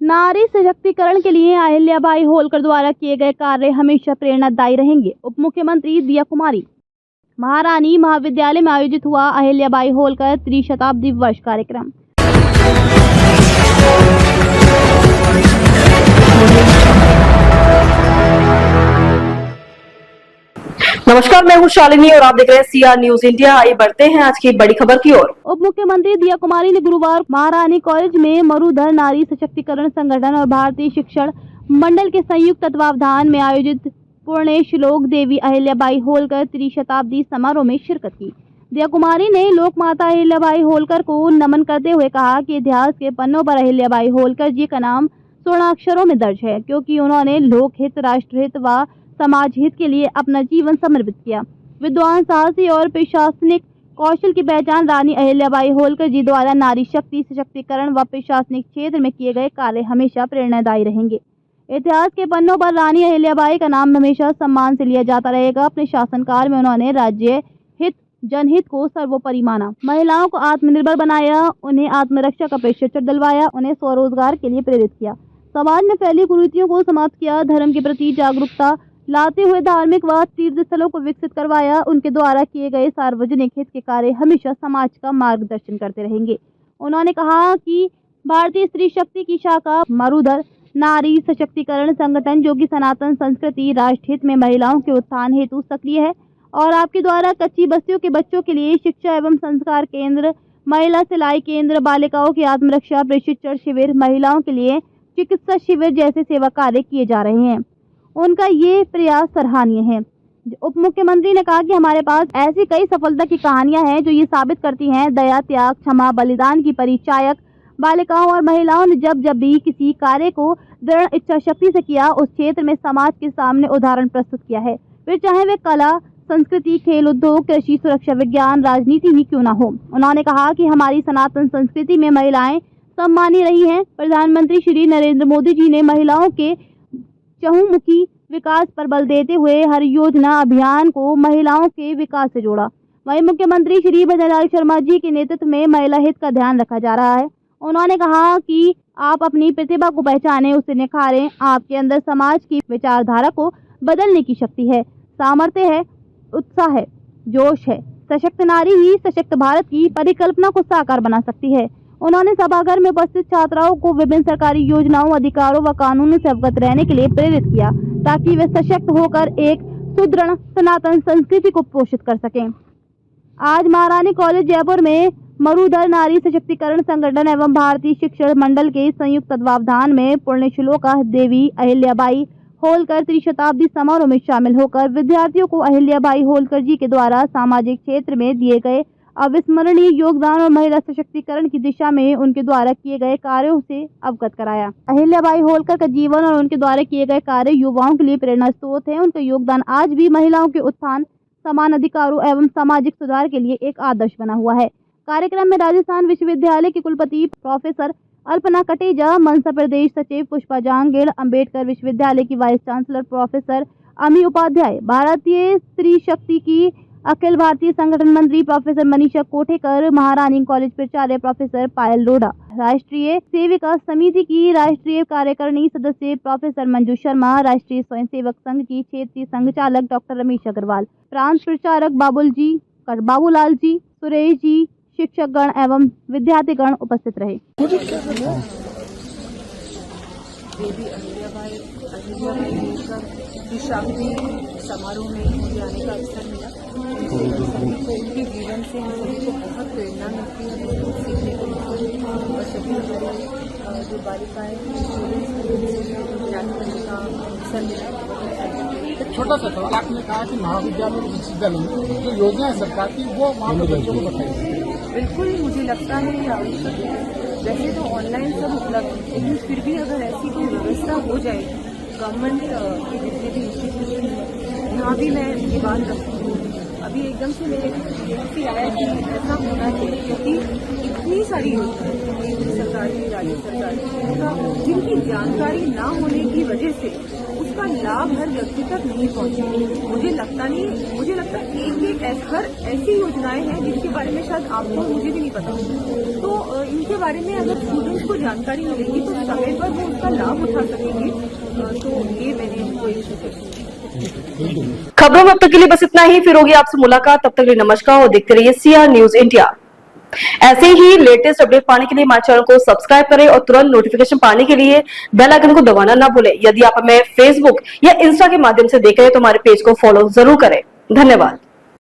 नारी सशक्तिकरण के लिए अहिल्याबाई होलकर द्वारा किए गए कार्य हमेशा प्रेरणादायी रहेंगे। उप मुख्यमंत्री दिया कुमारी। महारानी महाविद्यालय में आयोजित हुआ अहिल्याबाई होलकर त्रिशताब्दी वर्ष कार्यक्रम। नमस्कार, मैं हूँ शालिनी और आप देख रहे हैं सीआर न्यूज इंडिया। आइए बढ़ते हैं आज की बड़ी खबर की ओर। उप मुख्यमंत्री दिया कुमारी ने गुरुवार महारानी कॉलेज में मरुधर नारी सशक्तिकरण संगठन और भारतीय शिक्षण मंडल के संयुक्त तत्वावधान में आयोजित पुण्यश्लोक देवी अहिल्याबाई होलकर त्रिशताब्दी समारोह में शिरकत की। दिया कुमारी ने लोक माता अहिल्याबाई होलकर को नमन करते हुए कहा कि इतिहास के पन्नों पर अहिल्याबाई होलकर जी का नाम स्वर्णाक्षरों में दर्ज है, क्योंकि उन्होंने लोकहित, राष्ट्रहित व समाज हित के लिए अपना जीवन समर्पित किया। विद्वान, साहसी और प्रशासनिक कौशल की पहचान रानी अहिल्याबाई होलकर जी द्वारा नारी शक्ति सशक्तिकरण व प्रशासनिक क्षेत्र में किए गए कार्य हमेशा प्रेरणादायी रहेंगे। इतिहास के पन्नों पर रानी अहिल्याबाई का नाम हमेशा सम्मान से लिया जाता रहेगा। अपने शासनकाल में उन्होंने राज्य हित, जनहित को सर्वोपरि माना, महिलाओं को आत्मनिर्भर बनाया, उन्हें आत्मरक्षा का प्रशिक्षण दिलवाया, उन्हें स्वरोजगार के लिए प्रेरित किया, समाज में फैली कुरीतियों को समाप्त किया, धर्म के प्रति जागरूकता लाते हुए धार्मिक व तीर्थ स्थलों को विकसित करवाया। उनके द्वारा किए गए सार्वजनिक हित के कार्य हमेशा समाज का मार्गदर्शन करते रहेंगे। उन्होंने कहा कि भारतीय स्त्री शक्ति की शाखा मरुधर नारी सशक्तिकरण संगठन, जो कि सनातन संस्कृति, राष्ट्रहित में महिलाओं के उत्थान हेतु सक्रिय है, और आपके द्वारा कच्ची बस्तियों के बच्चों के लिए शिक्षा एवं संस्कार केंद्र, महिला सिलाई केंद्र, बालिकाओं की आत्मरक्षा प्रशिक्षण शिविर, महिलाओं के लिए चिकित्सा शिविर जैसे सेवा कार्य किए जा रहे हैं। उनका ये प्रयास सराहनीय है। उप मुख्यमंत्री ने कहा कि हमारे पास ऐसी कई सफलता की कहानियां हैं जो ये साबित करती हैं दया, त्याग, क्षमा, बलिदान की परिचायक बालिकाओं और महिलाओं ने जब जब भी किसी कार्य को दृढ़ इच्छा शक्ति से किया, उस क्षेत्र में समाज के सामने उदाहरण प्रस्तुत किया है। फिर चाहे वे कला, संस्कृति, खेल, उद्योग, कृषि, सुरक्षा, विज्ञान, राजनीति ही क्यों न हो। उन्होंने कहा कि हमारी सनातन संस्कृति में महिलाएं सम्मानी रही हैं। प्रधानमंत्री श्री नरेंद्र मोदी जी ने महिलाओं के चहुमुखी विकास पर बल देते हुए हर योजना अभियान को महिलाओं के विकास से जोड़ा। वहीं मुख्यमंत्री श्री भजनलाल शर्मा जी के नेतृत्व में महिला हित का ध्यान रखा जा रहा है। उन्होंने कहा कि आप अपनी प्रतिभा को पहचानें, उसे निखारें। आपके अंदर समाज की विचारधारा को बदलने की शक्ति है, सामर्थ्य है, उत्साह है, जोश है। सशक्त नारी ही सशक्त भारत की परिकल्पना को साकार बना सकती है। उन्होंने सभागार में उपस्थित छात्राओं को विभिन्न सरकारी योजनाओं, अधिकारों व कानूनों से अवगत रहने के लिए प्रेरित किया, ताकि वे सशक्त होकर एक सुदृढ़ सनातन संस्कृति को पोषित कर सकें। आज महारानी कॉलेज जयपुर में मरुधर नारी सशक्तिकरण संगठन एवं भारतीय शिक्षण मंडल के संयुक्त तत्वावधान में पुण्यश्लोक देवी अहिल्याबाई होलकर त्रिशताब्दी समारोह में शामिल होकर विद्यार्थियों को अहिल्याबाई होलकर जी के द्वारा सामाजिक क्षेत्र में दिए गए अविस्मरणीय योगदान और महिला सशक्तिकरण की दिशा में उनके द्वारा किए गए कार्यों से अवगत कराया। अहिल्याबाई होलकर का जीवन और उनके द्वारा किए गए कार्य युवाओं के लिए प्रेरणा स्रोत है। उनका योगदान आज भी महिलाओं के उत्थान, समान अधिकारों एवं सामाजिक सुधार के लिए एक आदर्श बना हुआ है। कार्यक्रम में राजस्थान विश्वविद्यालय के कुलपति प्रोफेसर अल्पना कटेजा, मनसा प्रदेश सचिव पुष्पा जांगेड़, अम्बेडकर विश्वविद्यालय की वाइस चांसलर प्रोफेसर अमी उपाध्याय, भारतीय स्त्री शक्ति की अखिल भारतीय संगठन मंत्री प्रोफेसर मनीषा कोठेकर, महारानी कॉलेज प्राचार्य प्रोफेसर पायल लोढ़ा, राष्ट्रीय सेविका समिति की राष्ट्रीय कार्यकारिणी सदस्य प्रोफेसर मंजू शर्मा, राष्ट्रीय स्वयंसेवक संघ की क्षेत्रीय संघचालक डॉक्टर रमेश अग्रवाल, प्रांत प्रचारक बाबूलाल जी, सुरेश जी, शिक्षकगण एवं विद्यार्थीगण उपस्थित रहे। देवी अहिल्याबाई त्रिशताब्दी समारोह में मुझे आने का अवसर मिला। उनके जीवन से हम सभी को बहुत प्रेरणा मिलती है, बहुत सीखने को मिलता है। और सभी हमारे जो बालिकाएं ज्ञान करने का अवसर मिला। एक छोटा सा सवाल, आपने कहा कि महाविद्यालय और विश्वविद्यालय में जो योजना है सरकार की, वो वहाँ के बच्चों को बताइए। बिल्कुल, मुझे लगता है ये आवश्यक है। वैसे तो ऑनलाइन सब उपलब्ध है, लेकिन फिर भी अगर ऐसी कोई व्यवस्था हो जाएगी गवर्नमेंट के जितने भी इंस्टीट्यूशन है, यहाँ भी मैं ये बात रखती हूँ। अभी एकदम से मेरे से आया कि ऐसा होना चाहिए, क्योंकि इतनी सारी योजनाएं केंद्र सरकार की, राज्य सरकार की, जिनकी जानकारी ना होने की वजह से उसका लाभ हर व्यक्ति तक नहीं पहुंचे। मुझे लगता एक हर ऐसी योजनाएं हैं जिनके बारे में शायद आपको मुझे भी नहीं पता, तो इनके बारे में अगर स्टूडेंट्स को जानकारी मिलेगी तो समय पर वो उसका लाभ उठा सकेंगे। तो ये मैंने इनको इशू कर। खबरों में अब तक के लिए बस इतना ही, फिर होगी आपसे मुलाकात। तब तक के लिए नमस्कार और देखते रहिए CR न्यूज इंडिया। ऐसे ही लेटेस्ट अपडेट पाने के लिए हमारे चैनल को सब्सक्राइब करें और तुरंत नोटिफिकेशन पाने के लिए बेल आइकन को दबाना ना भूलें। यदि आप हमें फेसबुक या इंस्टा के माध्यम से देख रहे हैं तो हमारे पेज को फॉलो जरूर करें। धन्यवाद।